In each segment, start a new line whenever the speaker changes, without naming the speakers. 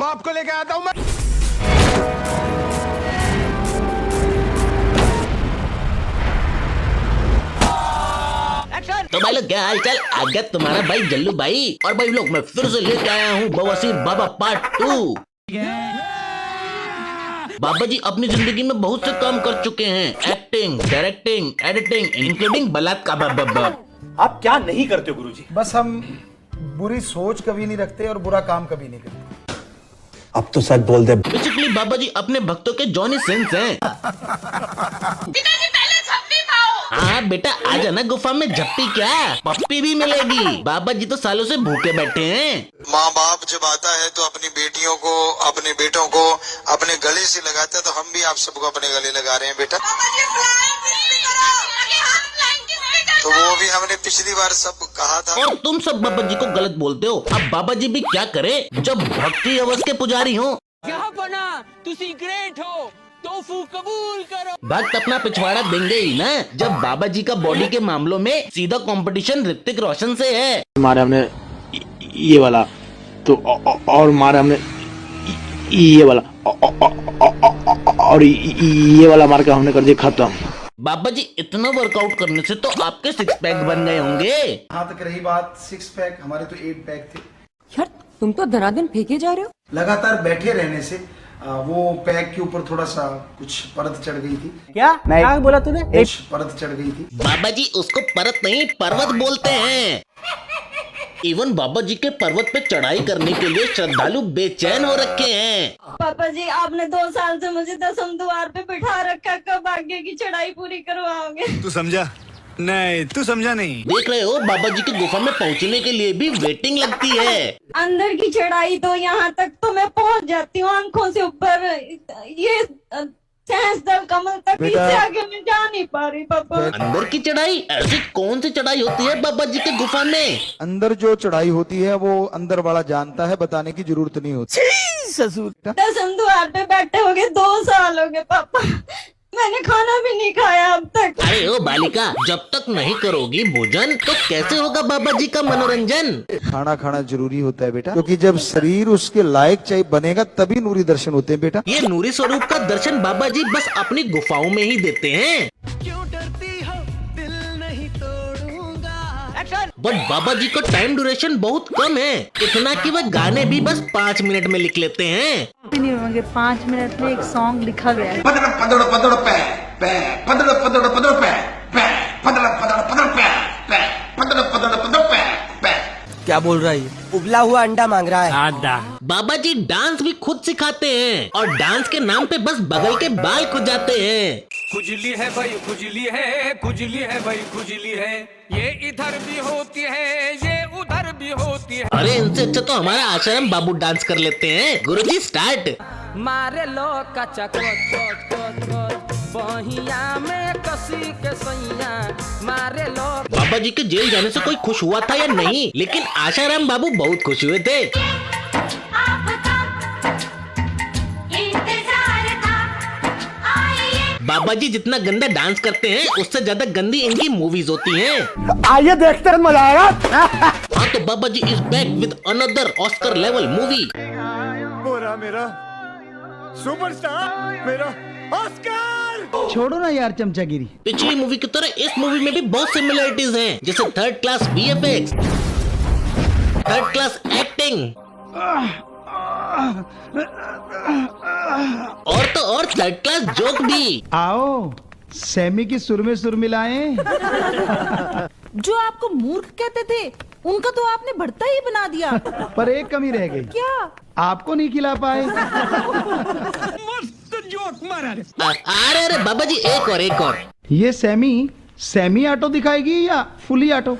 बाप को लेके आता हूं मैं।
तो भाई लोग क्या हाल चाल, आ गया तुम्हारा भाई जल्लू भाई। और भाई लोग मैं फिर से लेके आया हूँ बवासीर बाबा पार्ट 2। बाबा जी अपनी जिंदगी में बहुत से काम कर चुके हैं, एक्टिंग, डायरेक्टिंग, एडिटिंग, इंक्लूडिंग बलात्कार।
आप क्या नहीं करते हो गुरुजी?
बस हम बुरी सोच कभी नहीं रखते और बुरा काम कभी नहीं करते।
अब तो सच बोल दे।
बेसिकली बाबा जी अपने भक्तों के जॉनी सिंस हैं। हाँ बेटा आ जाना गुफा में, झप्पी क्या पप्पी भी मिलेगी। बाबा जी तो सालों से भूखे बैठे हैं।
माँ बाप जब आता है तो अपनी बेटियों को, अपने बेटों को अपने गले से लगाता है, तो हम भी आप सबको अपने गले लगा रहे हैं बेटा। तो वो भी हमने पिछली बार सब कहा था।
और तुम सब बाबा जी को गलत बोलते हो। अब बाबा जी भी क्या करे जब भक्ति अवस के पुजारी हो।
तुसी ग्रेट हो, तोफू कबूल करो।
भक्त अपना पिछवाड़ा देंगे ही ना, जब बाबा जी का बॉडी के मामलों में सीधा कंपटीशन ऋतिक रोशन से है।
मारे हमने ये वाला तो और मारे हमने ये वाला और ये वाला मार के हमने कर दिया खत्म।
बाबा जी इतना वर्कआउट करने से तो आपके 6 पैक बन गए होंगे।
यहाँ तक रही बात 6 पैक, हमारे तो 8 पैक थे।
यार तुम तो धनाधन फेंके जा रहे हो।
लगातार बैठे रहने से वो पैक के ऊपर थोड़ा सा कुछ परत चढ़ गई थी।
क्या बोला तूने?
कुछ परत चढ़ गई थी।
बाबा जी उसको परत नहीं पर्वत बोलते हैं। इवन बाबा जी के पर्वत पे चढ़ाई करने के लिए श्रद्धालु बेचैन हो रखे हैं।
पापा जी आपने 2 साल से मुझे 10वें द्वार पे बिठा रखा, कब आगे की चढ़ाई पूरी करवाओगे?
तू समझा नहीं, तू समझा नहीं।
देख रहे हो बाबा जी की गुफा में पहुंचने के लिए भी वेटिंग लगती है।
अंदर की चढ़ाई तो यहाँ तक तो मैं पहुँच जाती हूँ आंखों से ऊपर, ये सहस्त्र कमल तक, इससे आगे मैं जा नहीं पा रही पापा।
अंदर की चढ़ाई? ऐसी कौन सी चढ़ाई होती है बाबा जी के गुफा में?
अंदर जो चढ़ाई होती है वो अंदर वाला जानता है, बताने की जरूरत नहीं होती।
ससुर
10वें द्वार पे बैठे हो गए, 2 साल हो गए पापा, मैंने खाना भी नहीं खाया अब तक।
अरे ओ बालिका, जब तक नहीं करोगी भोजन तो कैसे होगा बाबा जी का मनोरंजन?
खाना खाना जरूरी होता है बेटा, क्योंकि जब शरीर उसके लायक चाहिए बनेगा तभी नूरी दर्शन होते हैं बेटा।
ये नूरी स्वरूप का दर्शन बाबा जी बस अपनी गुफाओं में ही देते हैं।
क्यों डरती हो, दिल नहीं तोड़ूंगा। एक्शन।
बट बाबा जी का टाइम ड्यूरेशन बहुत कम है, इतना कि वह गाने भी बस 5 मिनट में लिख लेते हैं।
नहीं होंगे 5 मिनट में एक सॉन्ग लिखा गया है।
पदड़ पदड़ पदड़ पै पै, पदड़ पदड़ पदड़ पै पै, पदड़ पदड़ पदड़ पै पै, पदड़ पदड़ पदड़ पै पै।
क्या बोल रहा है? उबला हुआ अंडा मांग रहा है।
बाबा जी डांस भी खुद सिखाते हैं और डांस के नाम पे बस बगल के बाल खुद जाते हैं।
खुजली है भाई, खुजली है, खुजली है भाई, खुजली है, ये इधर भी होती है, ये उधर भी होती है।
अरे इनसे अच्छा तो हमारा आश्रम बाबू डांस कर लेते हैं। गुरुजी स्टार्ट।
मारे लो कच्चा बहिया में कसी के सैया, मारे लो।
बाबा जी के जेल जाने से कोई खुश हुआ था या नहीं, लेकिन आशाराम बाबू बहुत खुश हुए थे। बाबा जी जितना गंदा डांस करते हैं उससे ज्यादा गंदी इनकी मूवीज होती हैं।
आइए देखते हैं, मजा आएगा।
हाँ तो Baba ji is back with another Oscar level movie.
बोरा मेरा सुपरस्टार, मेरा ऑस्कर।
छोड़ो ना यार चमचागिरी।
पिछली मूवी की तरह इस मूवी में भी बहुत सिमिलरिटीज हैं, जैसे 3rd class VFX, 3rd class acting और तो और 3rd क्लास जोक भी।
आओ सैमी की सुर में सुर मिलाएं।
जो आपको मूर्ख कहते थे उनका तो आपने बढ़ता ही बना दिया।
पर एक कमी रह गई।
क्या?
आपको नहीं खिला पाए।
मस्त जोक मारा रे।
अरे अरे बाबा जी एक और।
ये सेमी ऑटो दिखाएगी या फुली ऑटो?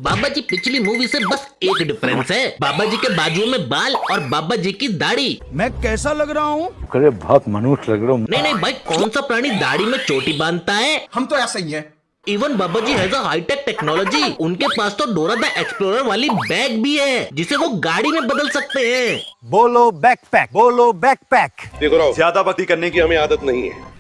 बाबा जी पिछली मूवी से बस एक डिफरेंस है, बाबा जी के बाजुओं में बाल और बाबा जी की दाढ़ी।
मैं कैसा लग रहा हूँ?
अरे बहुत मनुष्य लग रहा हूँ।
नहीं भाई, कौन सा प्राणी दाढ़ी में चोटी बांधता है?
हम तो ऐसा ही है।
Even Baba ji has a hi tech technology. उनके पास तो डोरा द एक्सप्लोरर वाली बैग भी है जिसे वो गाड़ी में बदल सकते हैं।
बोलो बैकपैक, बोलो बैकपैक।
देखो ज्यादा बातें करने की हमें आदत नहीं है।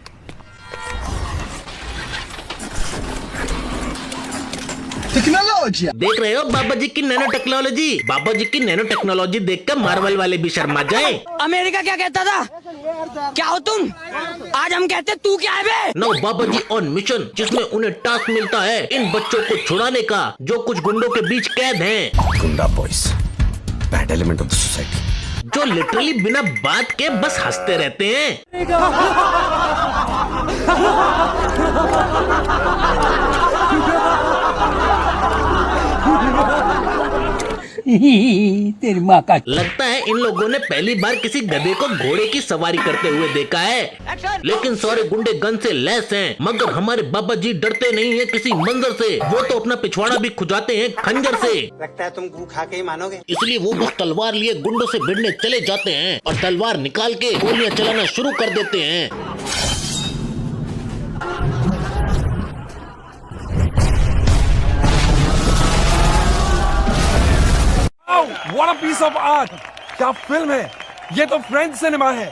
टेक्नोलॉजी
देख रहे हो बाबा जी की नैनो टेक्नोलॉजी। बाबा जी की नैनो टेक्नोलॉजी देखकर मार्वल वाले भी शर्मा जाए।
अमेरिका क्या कहता था? क्या हो तुम? आज हम कहते तू क्या है बे?
No Baba ji on mission, जिसमें उन्हें टास्क मिलता है इन बच्चों को छुड़ाने का जो कुछ गुंडों के बीच कैद हैं।
गुंडा boys, bad element of the society.
जो लिटरली बिना बात के बस हंसते रहते हैं।
तेरी माँ का।
लगता है इन लोगों ने पहली बार किसी गधे को घोड़े की सवारी करते हुए देखा है। लेकिन सारे गुंडे गन से लैस हैं, मगर हमारे बाबा जी डरते नहीं है किसी मंजर से। वो तो अपना पिछवाड़ा भी खुजाते हैं खंजर से।
लगता है तुम गू खा के ही मानोगे।
इसलिए वो बस तलवार लिए गुंडों से भिड़ने चले जाते हैं और तलवार निकाल के गोलियां चलाना शुरू कर देते हैं।
What a piece of art! क्या फिल्म है ये, तो फ्रेंच सिनेमा है।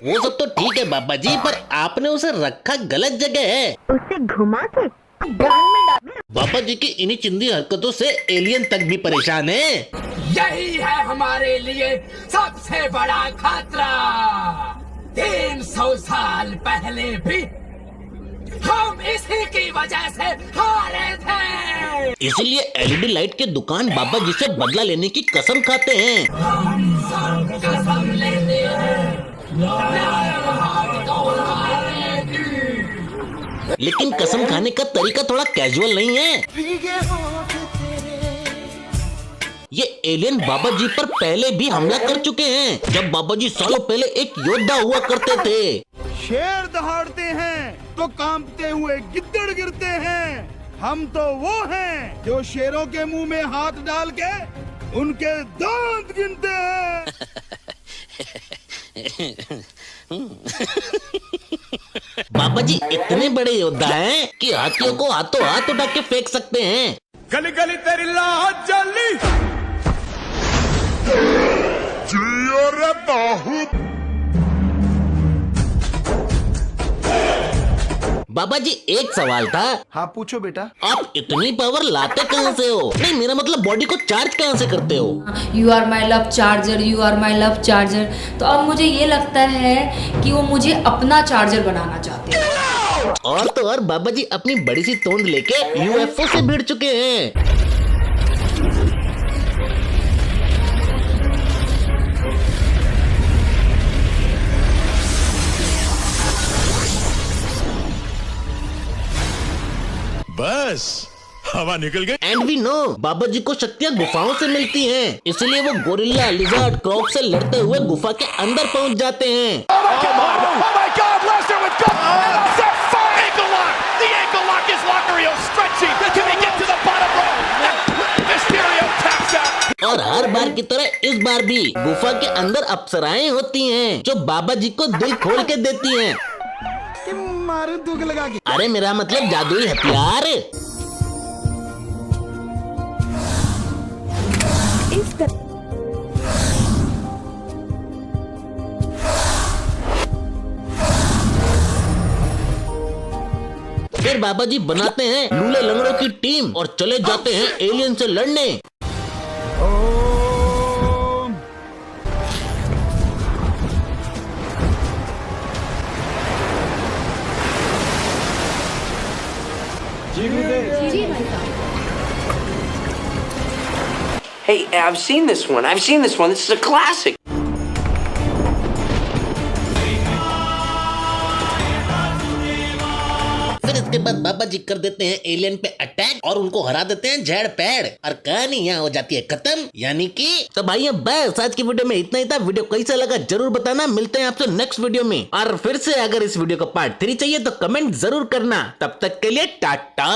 वो सब तो ठीक है बाबा जी, पर आपने उसे रखा गलत जगह है।
उसे घुमा के गान में डाल।
बाबा जी की इन्हीं चिंदी हरकतों से एलियन तक भी परेशान है।
यही है हमारे लिए सबसे बड़ा खतरा। 300 साल पहले भी हम इसी की वजह से हारे थे।
इसीलिए एलईडी लाइट के दुकान बाबा जी से बदला लेने की कसम खाते हैं।
कसम लेते हैं।
लेकिन कसम खाने का तरीका थोड़ा कैजुअल नहीं है। ये एलियन बाबा जी पर पहले भी हमला कर चुके हैं, जब बाबा जी सालों पहले एक योद्धा हुआ करते थे।
शेर दहाड़ते हैं तो कांपते हुए गिद्दड़ गिरते हैं। हम तो वो हैं जो शेरों के मुंह में हाथ डाल के उनके दांत गिनते हैं।
बाबा जी इतने बड़े योद्धा हैं कि हाथियों को हाथों हाथ उठा के फेंक सकते हैं।
गली गली तेरी लाहौर जली।
बाबा जी एक सवाल था।
हाँ पूछो बेटा।
आप इतनी पावर लाते कहाँ से हो? नहीं, मेरा मतलब बॉडी को चार्ज कहाँ से करते हो?
You are my love charger, you are my love charger. तो अब मुझे ये लगता है कि वो मुझे अपना चार्जर बनाना चाहते हैं।
और तो और बाबा जी अपनी बड़ी सी तोंद लेके यूएफओ से भिड़ चुके हैं।
बस हवा निकल गई।
एंड वी नो बाबा जी को शक्तियाँ गुफाओं से मिलती हैं, इसलिए वो गोरिल्ला, लिजर्ड, क्रॉक से लड़ते हुए गुफा के अंदर पहुंच जाते हैं। और हर बार की तरह इस बार भी गुफा के अंदर अप्सराएं होती हैं, जो बाबा जी को दिल खोल के देती हैं।
मारू दुख लगा के।
अरे मेरा मतलब जादुई हथियार। फिर बाबा जी बनाते हैं लूले लंगड़ों की टीम और चले जाते हैं एलियन से लड़ने।
Hey, I've seen this one. This is a classic.
फिर इसके बाद बाबा जी कर देते हैं एलियन पे अटैक और उनको हरा देते हैं झेड़ पैड़ और कहानी यहाँ हो जाती है खत्म। यानी कि तो भाई बस आज की वीडियो में इतना ही था। वीडियो कैसा लगा जरूर बताना। मिलते हैं आपसे नेक्स्ट वीडियो में। और फिर से अगर इस वीडियो का पार्ट 3 चाहिए तो कमेंट जरूर करना। तब तक के लिए टाटा।